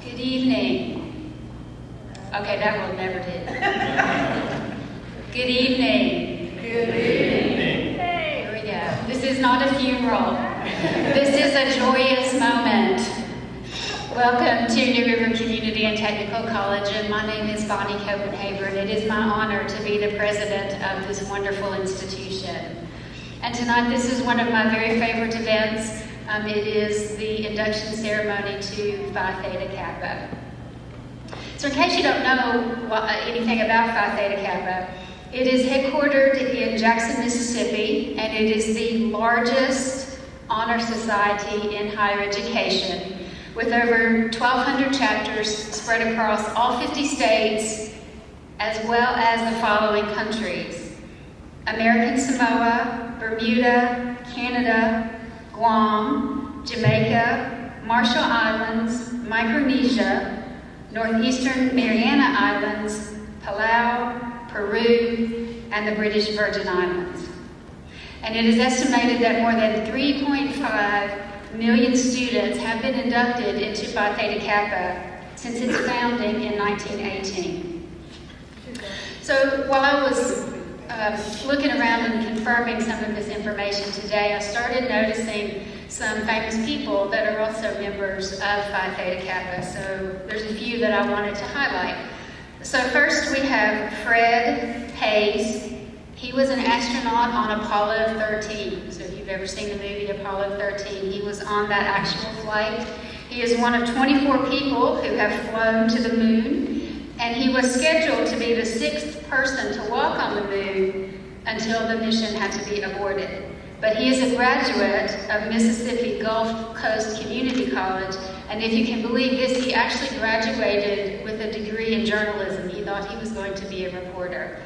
Good evening. Okay, that will never do. Good evening. Good evening. Here we go. This is not a funeral. This is a joyous moment. Welcome to New River Community and Technical College, and my name is Bonnie Copenhaver, and it is my honor to be the president of this wonderful institution. And tonight, this is one of my very favorite events. It is the induction ceremony to Phi Theta Kappa. So in case you don't know anything about Phi Theta Kappa, it is headquartered in Jackson, Mississippi, and it is the largest honor society in higher education, with over 1,200 chapters spread across all 50 states, as well as the following countries: American Samoa, Bermuda, Canada, Guam, Jamaica, Marshall Islands, Micronesia, Northeastern Mariana Islands, Palau, Peru, and the British Virgin Islands. And it is estimated that more than 3.5 million students have been inducted into Phi Theta Kappa since its founding in 1918. So while I was looking around and confirming some of this information today, I started noticing some famous people that are also members of Phi Theta Kappa. So there's a few that I wanted to highlight. So first we have Fred Hayes. He was an astronaut on Apollo 13. So if you've ever seen the movie Apollo 13, he was on that actual flight. He is one of 24 people who have flown to the moon, and he was scheduled to be the 6th person to walk on the moon until the mission had to be aborted. But he is a graduate of Mississippi Gulf Coast Community College, and if you can believe this, he actually graduated with a degree in journalism. He thought he was going to be a reporter.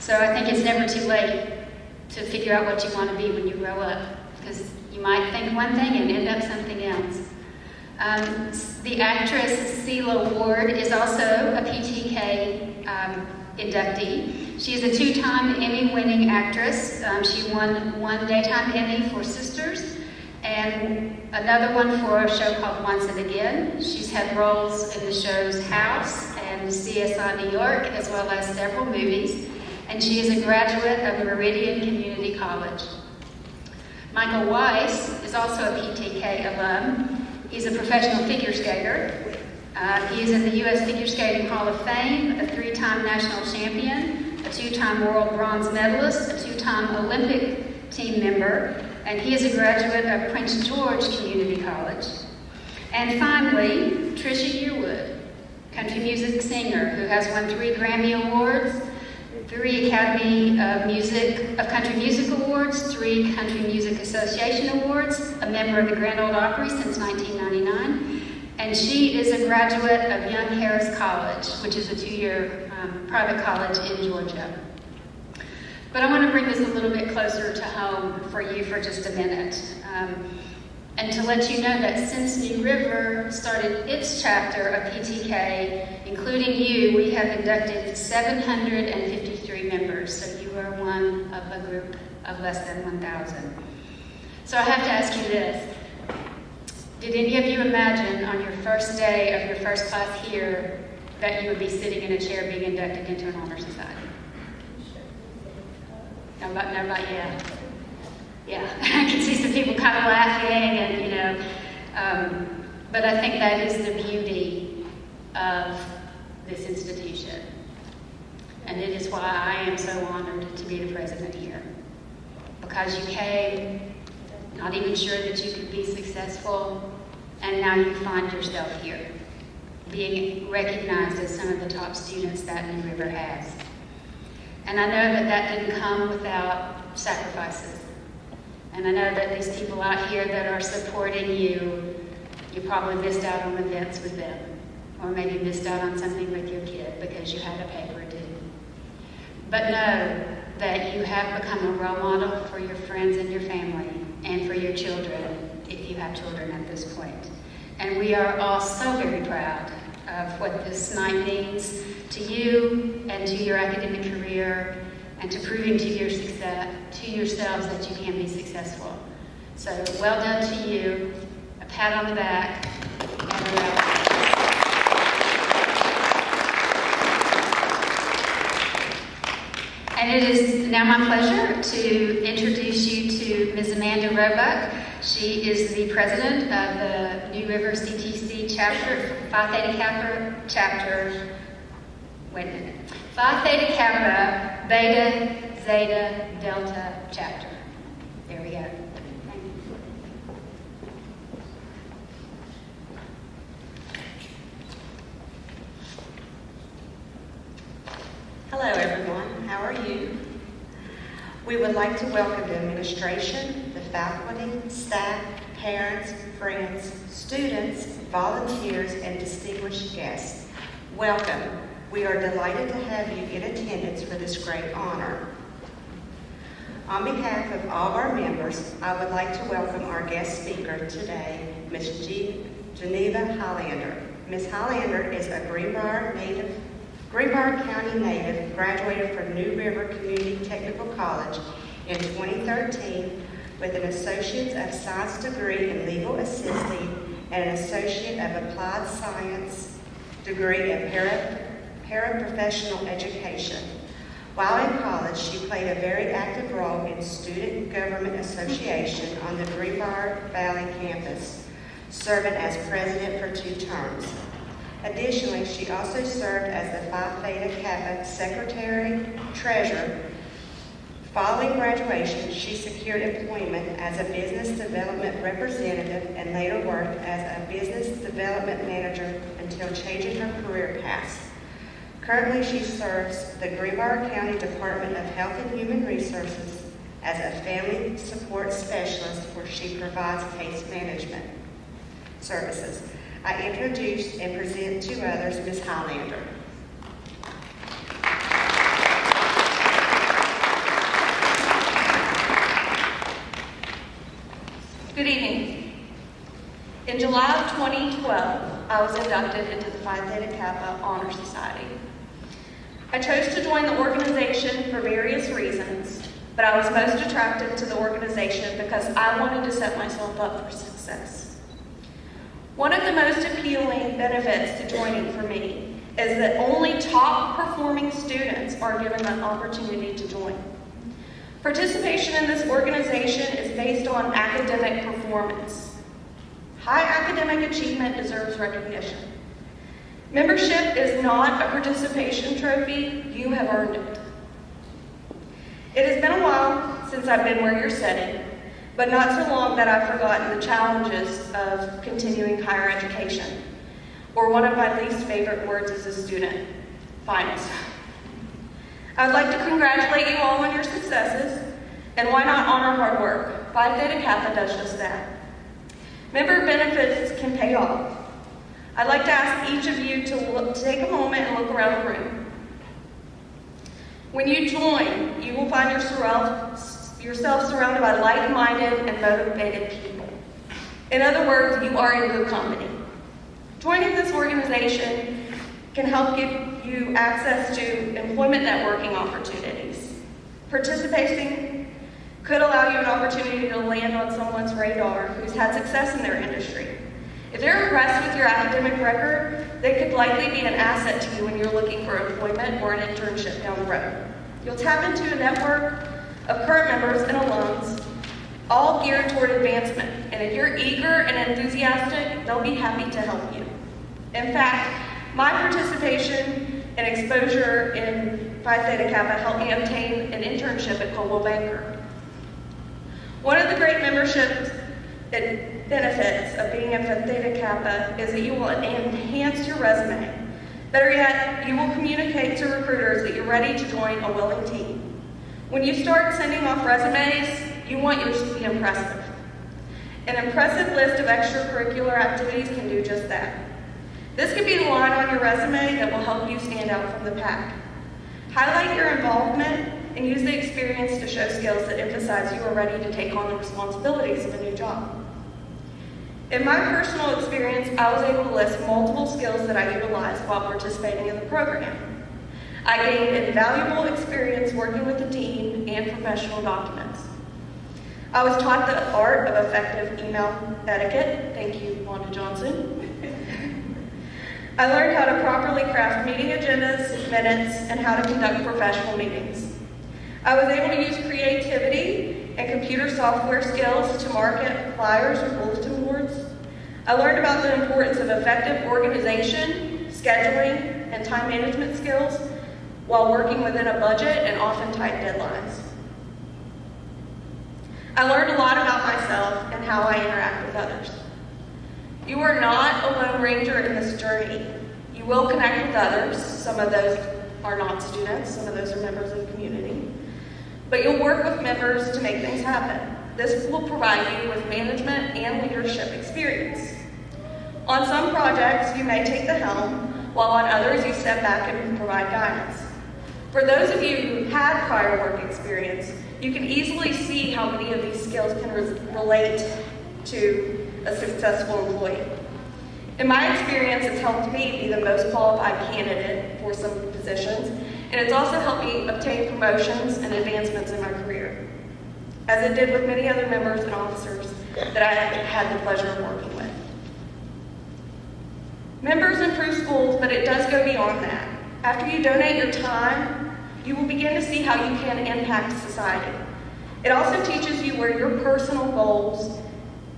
So I think it's never too late to figure out what you want to be when you grow up, because you might think one thing and end up something else. The actress Sela Ward is also a PTK inductee. She is a 2-time Emmy-winning actress. She won 1 Daytime Emmy for Sisters and another one for a show called Once and Again. She's had roles in the shows House and CSI New York, as well as several movies. And she is a graduate of Meridian Community College. Michael Weiss is also a PTK alum. He's a professional figure skater. He is in the U.S. Figure Skating Hall of Fame, a 3-time national champion, a 2-time world bronze medalist, a 2-time Olympic team member, and he is a graduate of Prince George Community College. And finally, Trisha Yearwood, country music singer who has won 3 Grammy Awards, 3 Academy of Country Music Awards, 3 Country Music Association Awards, a member of the Grand Ole Opry since 1999, and she is a graduate of Young Harris College, which is a 2-year private college in Georgia. But I want to bring this a little bit closer to home for you for just a minute, and to let you know that since New River started its chapter of PTK, including you, we have inducted 753 members, so you are one of a group of less than 1,000. So I have to ask you this. Did any of you imagine on your first day of your first class here that you would be sitting in a chair being inducted into an honor society? Nobody, yeah. Yeah, I can see some people kind of laughing, and but I think that is the beauty of this institution. And it is why I am so honored to be the president here. Because you came not even sure that you could be successful, and now you find yourself here, being recognized as some of the top students that New River has. And I know that that didn't come without sacrifices. And I know that these people out here that are supporting you, you probably missed out on events with them, or maybe missed out on something with your kid because you had a paper due. But know that you have become a role model for your friends and your family, and for your children, if you have children at this point. And we are all so very proud of what this night means to you and to your academic career, and to proving to your success, to yourselves that you can be successful. So well done to you, a pat on the back, and a round. now my pleasure to introduce you to Ms. Amanda Roebuck. She is the president of the New River CTC chapter, Phi Theta Kappa chapter. Wait a minute. Phi Theta Kappa, Beta, Zeta, Delta chapter. There we go. Thank you. Hello everyone, how are you? We would like to welcome the administration, the faculty, staff, parents, friends, students, volunteers, and distinguished guests. Welcome. We are delighted to have you in attendance for this great honor. On behalf of all of our members, I would like to welcome our guest speaker today, Ms. Geneva Highlander. Ms. Highlander is a Greenbrier County native, graduated from New River Community Technical College in 2013 with an Associate of Science degree in Legal Assisting and an Associate of Applied Science degree in Paraprofessional Education. While in college, she played a very active role in Student Government Association on the Greenbrier Valley campus, serving as president for 2 terms. Additionally, she also served as the Phi Theta Kappa Secretary-Treasurer. Following graduation, she secured employment as a business development representative and later worked as a business development manager until changing her career paths. Currently, she serves the Greenbrier County Department of Health and Human Resources as a family support specialist where she provides case management services. I introduce and present to others Ms. Highlander. Good evening. In July of 2012, I was inducted into the Phi Theta Kappa Honor Society. I chose to join the organization for various reasons, but I was most attracted to the organization because I wanted to set myself up for success. One of the most appealing benefits to joining for me is that only top performing students are given the opportunity to join. Participation in this organization is based on academic performance. High academic achievement deserves recognition. Membership is not a participation trophy, you have earned it. It has been a while since I've been where you're sitting, but not so long that I've forgotten the challenges of continuing higher education, or one of my least favorite words as a student, finals. I'd like to congratulate you all on your successes, and why not honor hard work? Phi Theta Kappa does just that. Member benefits can pay off. I'd like to ask each of you to take a moment and look around the room. When you join, you will find yourself surrounded by like-minded and motivated people. In other words, you are in good company. Joining this organization can help give you access to employment networking opportunities. Participating could allow you an opportunity to land on someone's radar who's had success in their industry. If they're impressed with your academic record, they could likely be an asset to you when you're looking for employment or an internship down the road. You'll tap into a network of current members and alums, all geared toward advancement. And if you're eager and enthusiastic, they'll be happy to help you. In fact, my participation and exposure in Phi Theta Kappa helped me obtain an internship at Coldwell Banker. One of the great membership benefits of being in Phi Theta Kappa is that you will enhance your resume. Better yet, you will communicate to recruiters that you're ready to join a willing team. When you start sending off resumes, you want yours to be impressive. An impressive list of extracurricular activities can do just that. This could be the line on your resume that will help you stand out from the pack. Highlight your involvement and use the experience to show skills that emphasize you are ready to take on the responsibilities of a new job. In my personal experience, I was able to list multiple skills that I utilized while participating in the program. I gained invaluable experience working with the team and professional documents. I was taught the art of effective email etiquette. Thank you, Wanda Johnson. I learned how to properly craft meeting agendas, minutes, and how to conduct professional meetings. I was able to use creativity and computer software skills to market flyers or bulletin boards. I learned about the importance of effective organization, scheduling, and time management skills while working within a budget and often tight deadlines. I learned a lot about myself and how I interact with others. You are not a lone ranger in this journey. You will connect with others. Some of those are not students, some of those are members of the community. But you'll work with members to make things happen. This will provide you with management and leadership experience. On some projects, you may take the helm, while on others, you step back and provide guidance. For those of you who had prior work experience, you can easily see how many of these skills can relate to a successful employee. In my experience, it's helped me be the most qualified candidate for some positions, and it's also helped me obtain promotions and advancements in my career, as it did with many other members and officers that I had the pleasure of working with. Members improve schools, but it does go beyond that. After you donate your time, you will begin to see how you can impact society. It also teaches you where your personal goals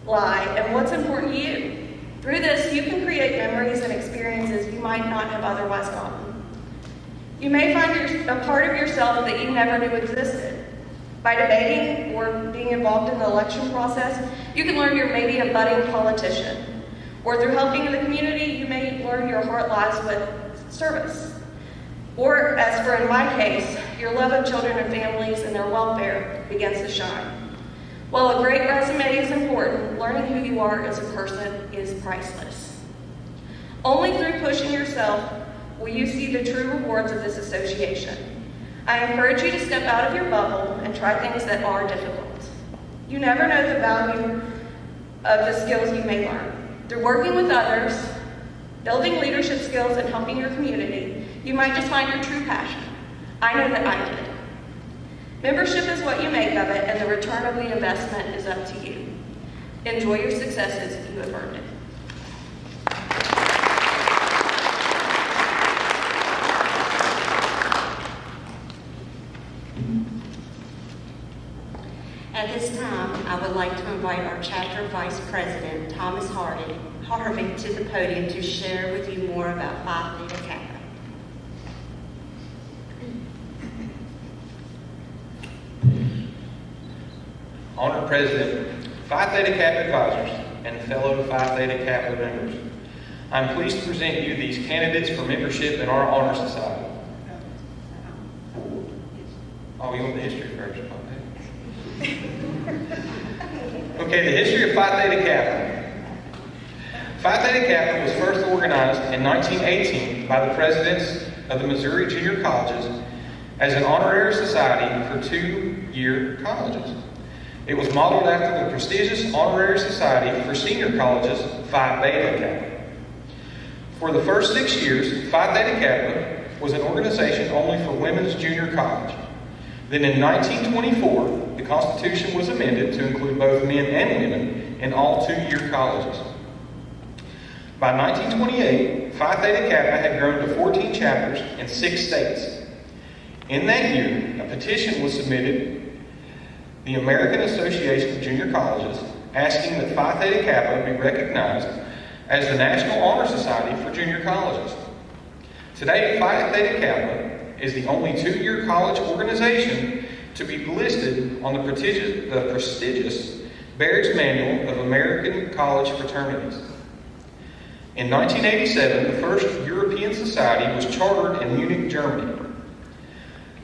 lie and what's important to you. Through this, you can create memories and experiences you might not have otherwise gotten. You may find a part of yourself that you never knew existed. By debating or being involved in the election process, you can learn you're maybe a budding politician. Or through helping in the community, you may learn your heart lies with service. Or, as for in my case, your love of children and families and their welfare begins to shine. While a great resume is important, learning who you are as a person is priceless. Only through pushing yourself will you see the true rewards of this association. I encourage you to step out of your bubble and try things that are difficult. You never know the value of the skills you may learn. Through working with others, building leadership skills, and helping your community, you might just find your true passion. I know that I did. Membership is what you make of it, and the return of the investment is up to you. Enjoy your successes. You have earned it. At this time, I would like to invite our chapter vice president, Thomas Harvey, to the podium to share with you more about Phi Theta Kappa. Honored President, Phi Theta Kappa advisors, and fellow Phi Theta Kappa members, I'm pleased to present you these candidates for membership in our honor society. Oh, you want the history first? Okay, the history of Phi Theta Kappa. Phi Theta Kappa was first organized in 1918 by the presidents of the Missouri junior colleges as an honorary society for 2-year colleges. It was modeled after the prestigious honorary society for senior colleges, Phi Beta Kappa. For the first 6 years, Phi Theta Kappa was an organization only for women's junior college. Then in 1924, the Constitution was amended to include both men and women in all 2-year colleges. By 1928, Phi Theta Kappa had grown to 14 chapters in 6 states. In that year, a petition was submitted to the American Association of Junior Colleges asking that Phi Theta Kappa be recognized as the National Honor Society for Junior Colleges. Today, Phi Theta Kappa is the only 2-year college organization to be listed on the prestigious Baird's Manual of American College Fraternities. In 1987, the first European society was chartered in Munich, Germany,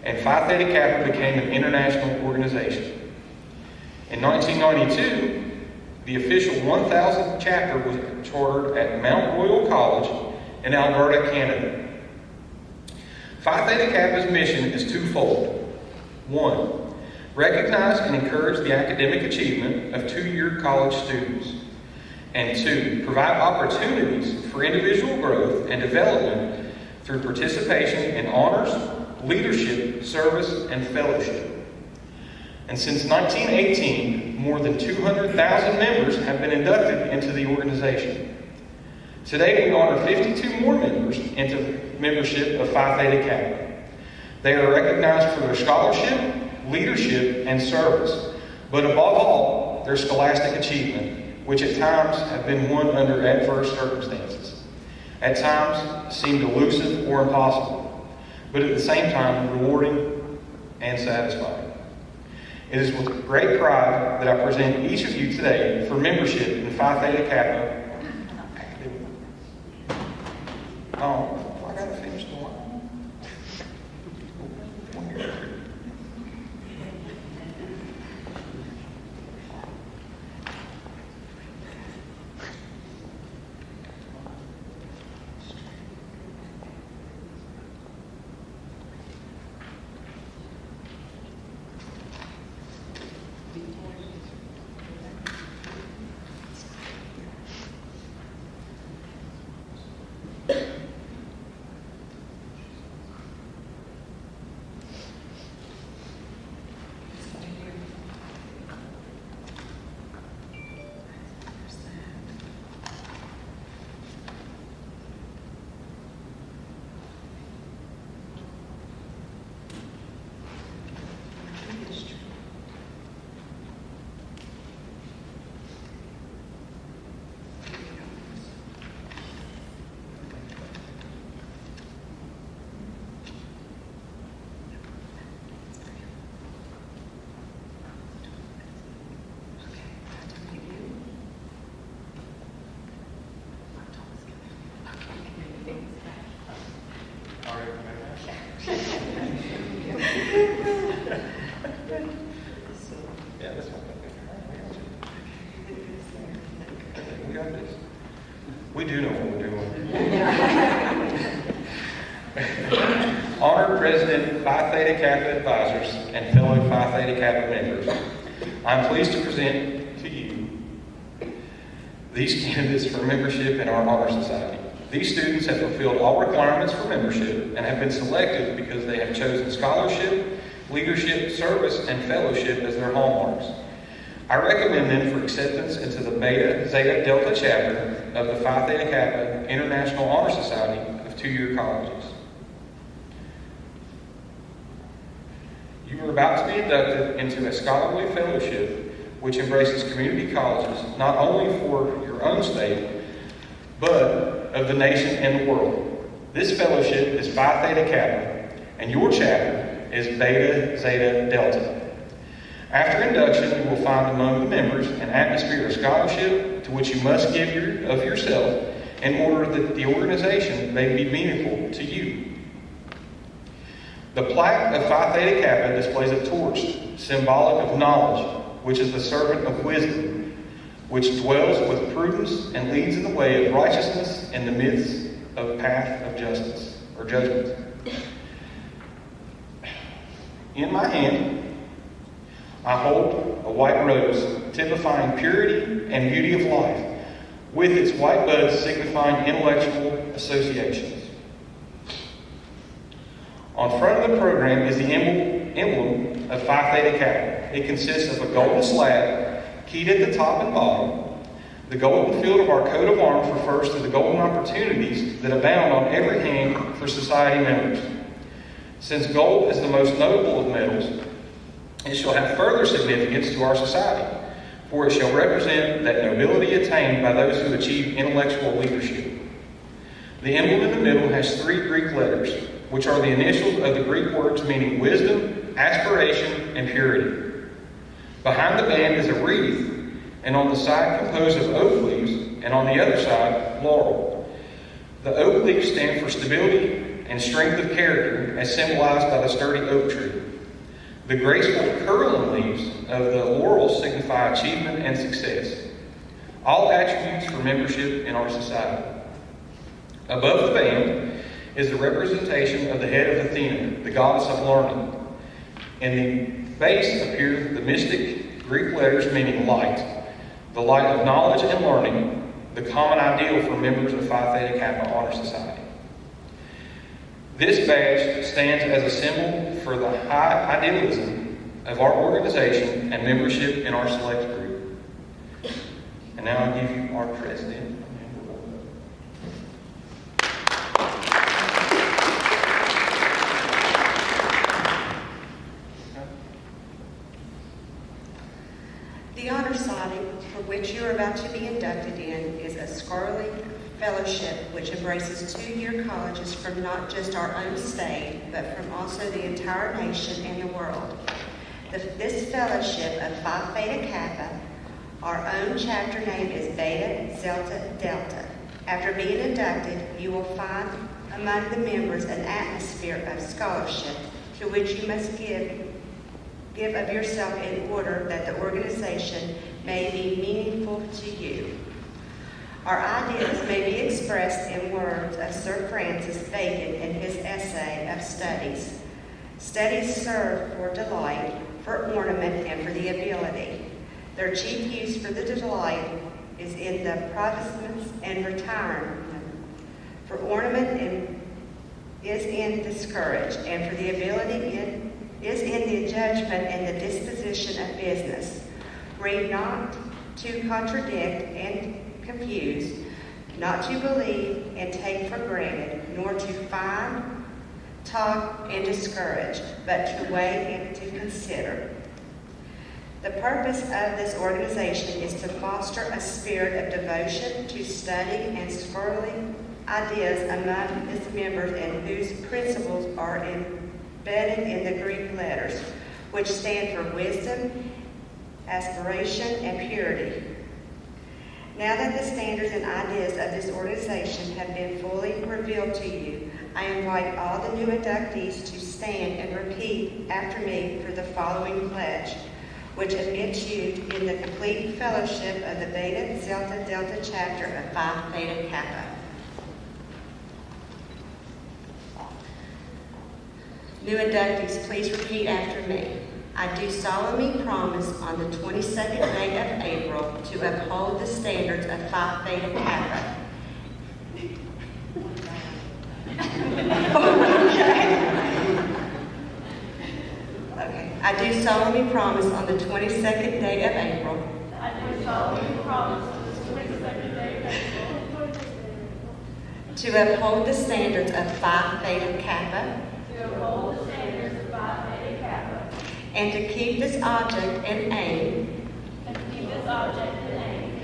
and Phi Theta Kappa became an international organization. In 1992, the official 1,000th chapter was chartered at Mount Royal College in Alberta, Canada. Phi Theta Kappa's mission is twofold. 1, recognize and encourage the academic achievement of 2-year college students. And 2, provide opportunities for individual growth and development through participation in honors, leadership, service, and fellowship. And since 1918, more than 200,000 members have been inducted into the organization. Today, we honor 52 more members into membership of Phi Theta Kappa. They are recognized for their scholarship, leadership, and service, but above all, their scholastic achievement, which at times have been won under adverse circumstances. At times seemed elusive or impossible, but at the same time rewarding and satisfying. It is with great pride that I present each of you today for membership in Phi Theta Kappa. Oh, I gotta finish the line. We do know what we're doing. Honored President, Phi Theta Kappa advisors, and fellow Phi Theta Kappa members, I'm pleased to present to you these candidates for membership in our Honor Society. These students have fulfilled all requirements for membership and have been selected because they have chosen scholarship, leadership, service, and fellowship as their hallmarks. I recommend them for acceptance into the Beta Zeta Delta chapter of the Phi Theta Kappa International Honor Society of two-year colleges. You are about to be inducted into a scholarly fellowship which embraces community colleges not only for your own state, but of the nation and the world. This fellowship is Phi Theta Kappa, and your chapter is Beta Zeta Delta. After induction, you will find among the members an atmosphere of scholarship to which you must give of yourself in order that the organization may be meaningful to you. The plaque of Phi Theta Kappa displays a torch, symbolic of knowledge, which is the servant of wisdom, which dwells with prudence and leads in the way of righteousness in the midst of a path of justice or judgment. In my hand, I hold a white rose typifying purity and beauty of life, with its white buds signifying intellectual associations. On front of the program is the emblem of Phi Theta Kappa. It consists of a golden slab, keyed at the top and bottom. The golden field of our coat of arms refers to the golden opportunities that abound on every hand for society members. Since gold is the most notable of metals, it shall have further significance to our society, for it shall represent that nobility attained by those who achieve intellectual leadership. The emblem in the middle has 3 Greek letters, which are the initials of the Greek words meaning wisdom, aspiration, and purity. Behind the band is a wreath, and on the side composed of oak leaves, and on the other side, laurel. The oak leaves stand for stability and strength of character, as symbolized by the sturdy oak tree. The graceful curling leaves of the laurel signify achievement and success, all attributes for membership in our society. Above the band is the representation of the head of Athena, the goddess of learning. In the base appear the mystic Greek letters meaning light, the light of knowledge and learning, the common ideal for members of Phi Theta Kappa Honor Society. This badge stands as a symbol for the high idealism of our organization and membership in our select group. And now I give you our president. which embraces two-year colleges from not just our own state, but from also the entire nation and the world. This fellowship of Phi Theta Kappa, our own chapter name is Beta Zeta Delta. After being inducted, you will find among the members an atmosphere of scholarship to which you must give of yourself in order that the organization may be meaningful to you. Our ideas may be expressed in words of Sir Francis Bacon in his essay of studies. Studies serve for delight, for ornament, and for the ability. Their chief use for the delight is in the provostments and retirement. For ornament is in discourage, and for the ability is in the judgment and the disposition of business. Read not to contradict and confuse, not to believe and take for granted, nor to find, talk, and discourage, but to weigh and to consider. The purpose of this organization is to foster a spirit of devotion to study and scholarly ideas among its members, and whose principles are embedded in the Greek letters, which stand for wisdom, aspiration, and purity. Now that the standards and ideas of this organization have been fully revealed to you, I invite all the new inductees to stand and repeat after me for the following pledge, which admits you in the complete fellowship of the Beta Zeta Delta chapter of Phi Theta Kappa. New inductees, please repeat after me. I do solemnly promise on the 22nd day of April to uphold the standards of Phi Theta Kappa. Okay. I do solemnly promise on the 22nd day of April. I do solemnly promise on the 22nd day of April to uphold the standards of Phi Theta Kappa. to uphold the standards of Phi Theta Kappa And to keep this object and aim and to keep this object in aim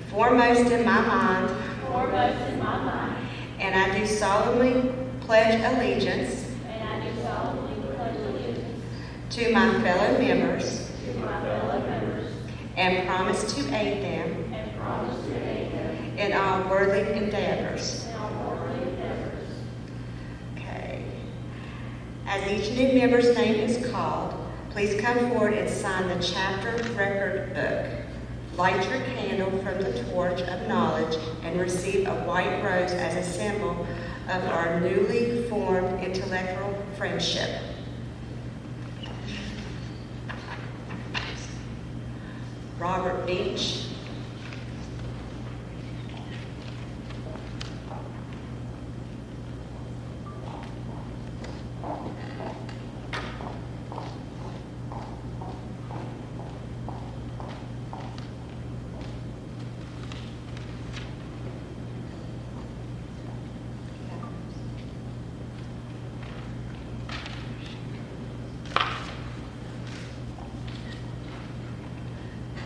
foremost in my mind. foremost in my mind. And I do solemnly pledge allegiance And I do solemnly pledge allegiance to my fellow members to my fellow members and promise to aid them and promise to aid them in all worthy endeavors. in all worthy endeavors. Okay. As each new member's name is called, please come forward and sign the chapter record book. Light your candle from the torch of knowledge and receive a white rose as a symbol of our newly formed intellectual friendship. Robert Beach.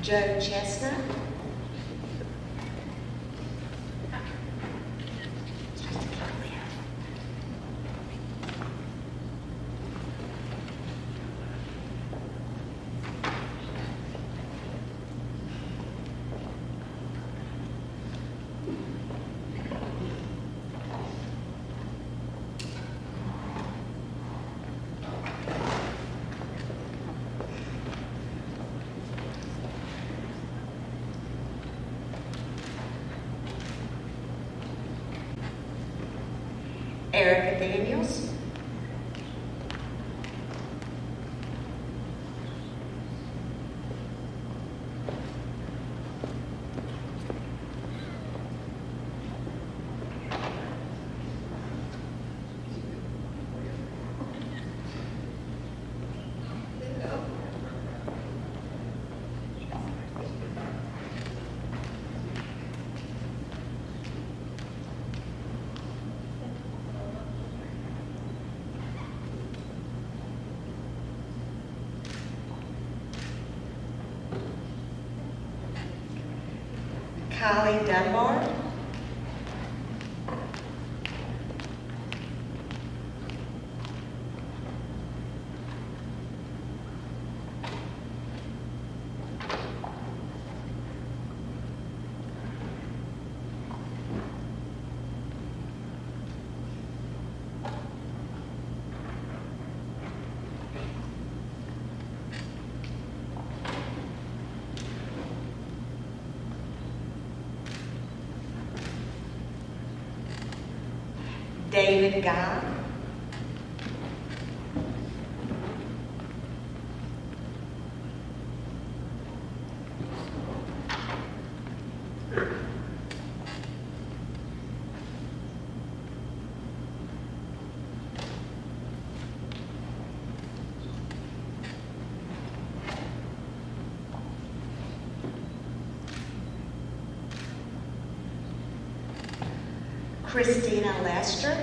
Joe Chestnut. Erica Daniels. Kylie Dunbar. David Guy, Christina Lester,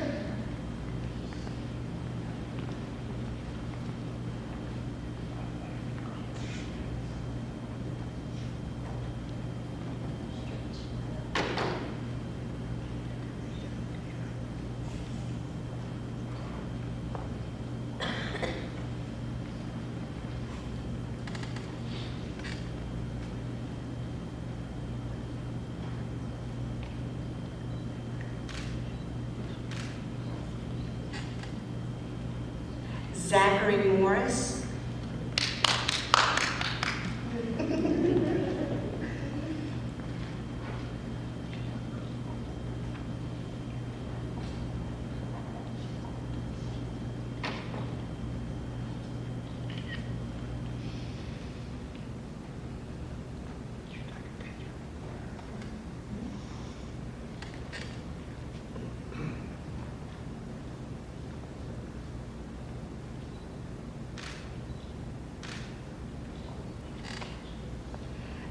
Zachary Morris,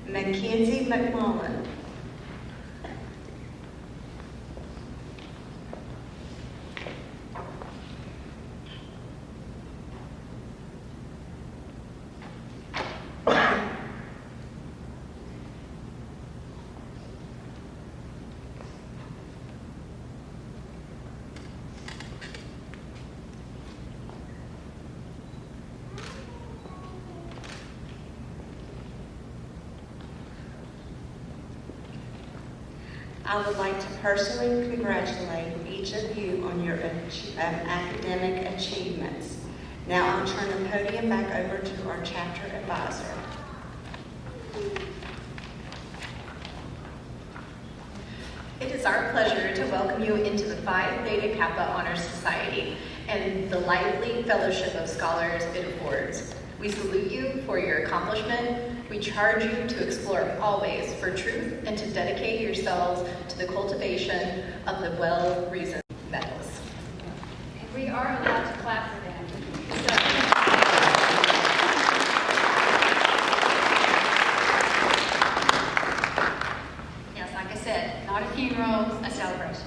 Mikenzi McMullen, I would like to personally congratulate each of you on your academic achievements. Now I'll turn the podium back over to our chapter advisor. It is our pleasure to welcome you into the Phi Theta Kappa Honor Society and the lively fellowship of scholars it affords. We salute you for your accomplishment. We charge you to explore always for truth and to dedicate yourselves to the cultivation of the well-reasoned Meadows. And we are allowed to clap for them. Yes, like I said, not a funeral, a celebration.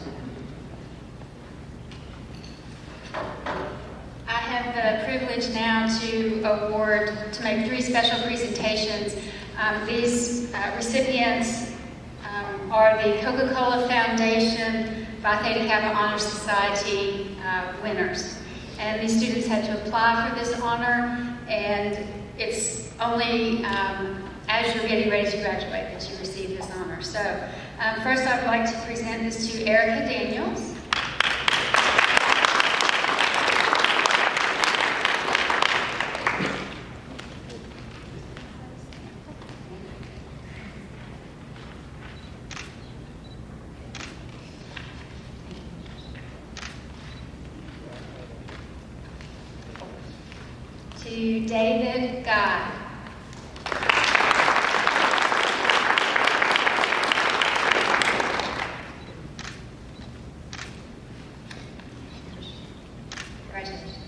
I have the privilege now to make 3 special presentations. These recipients are the Coca-Cola Foundation Phi Theta Kappa Honor Society winners. And these students had to apply for this honor, and it's only as you're getting ready to graduate that you receive this honor. So first I would like to present this to Erica Daniels. To David Guy. Congratulations.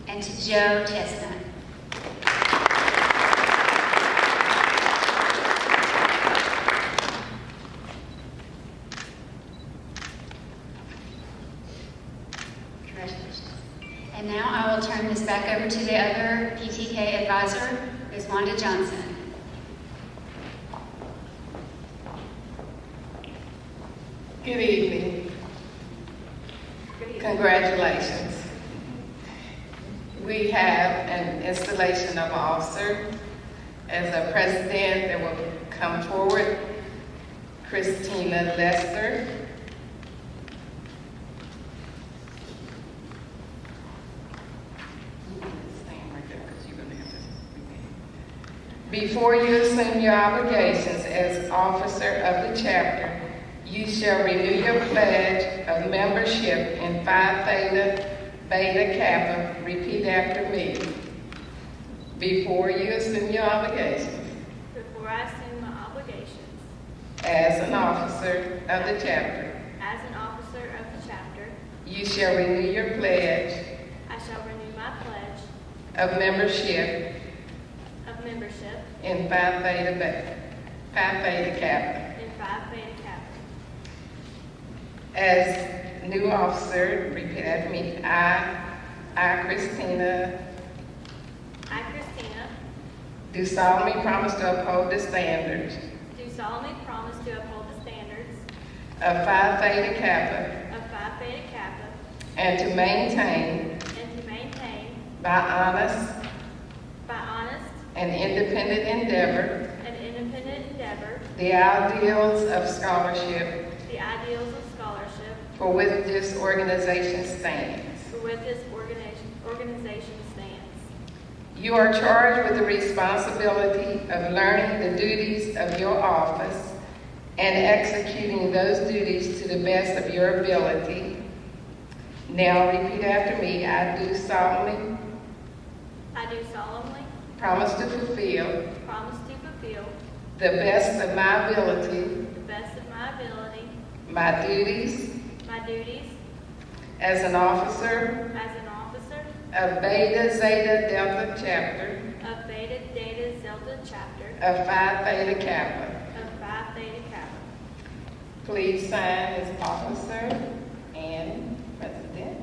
And to Joe Chestnut. Congratulations. And now I will turn this back over to the other PTK advisor, Ms. Wanda Johnson. Good evening. Congratulations. We have an installation of an officer. As a president that will come forward, Christina Lester. Before you assume your obligations as officer of the chapter, You shall renew your pledge of membership in Phi Theta Beta Kappa. Repeat after me. Before you assume your obligations before I assume my obligations as an officer of the chapter, as an officer of the chapter, you shall renew your pledge I shall renew my pledge of membership of membership in Phi Theta Kappa. in Phi Theta Kappa. As new officer, repeat after me. I, Christina, do solemnly promise to uphold the standards do solemnly promise to uphold the standards of Phi Theta Kappa of Phi Theta Kappa and to maintain and to maintain by honest and independent endeavor the ideals of scholarship for which this organization stands. You are charged with the responsibility of learning the duties of your office and executing those duties to the best of your ability. Now repeat after me. I do solemnly promise to fulfill the best of my ability my duties as an officer of Beta Zeta Delta Chapter of Phi Theta Kappa. Please sign as officer and president.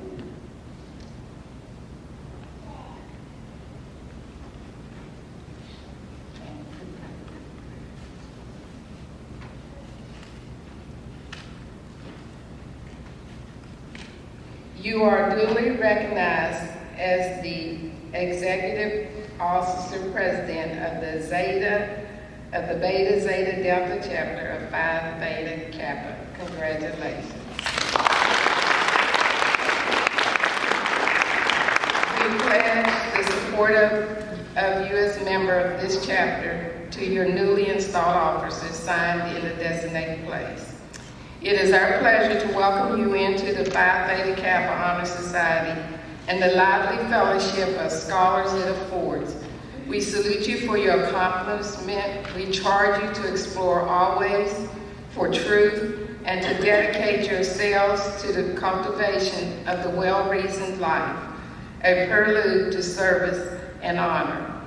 You are duly recognized as the Executive Officer President of the Beta Zeta Delta Chapter of Phi Theta Kappa. Congratulations. We pledge the support of you as a member of this chapter to your newly installed officers signed in the designated place. It is our pleasure to welcome you into the Phi Theta Kappa Honor Society and the lively fellowship of scholars it affords. We salute you for your accomplishment. We charge you to explore always for truth and to dedicate yourselves to the cultivation of the well-reasoned life, a prelude to service and honor.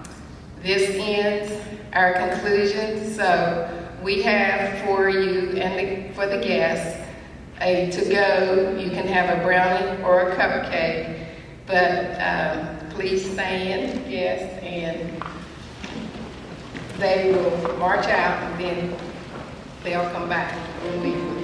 This ends our conclusion, so we have for you and for the guests a to-go. You can have a brownie or a cupcake, but please stand, yes, and they will march out and then they'll come back and leave.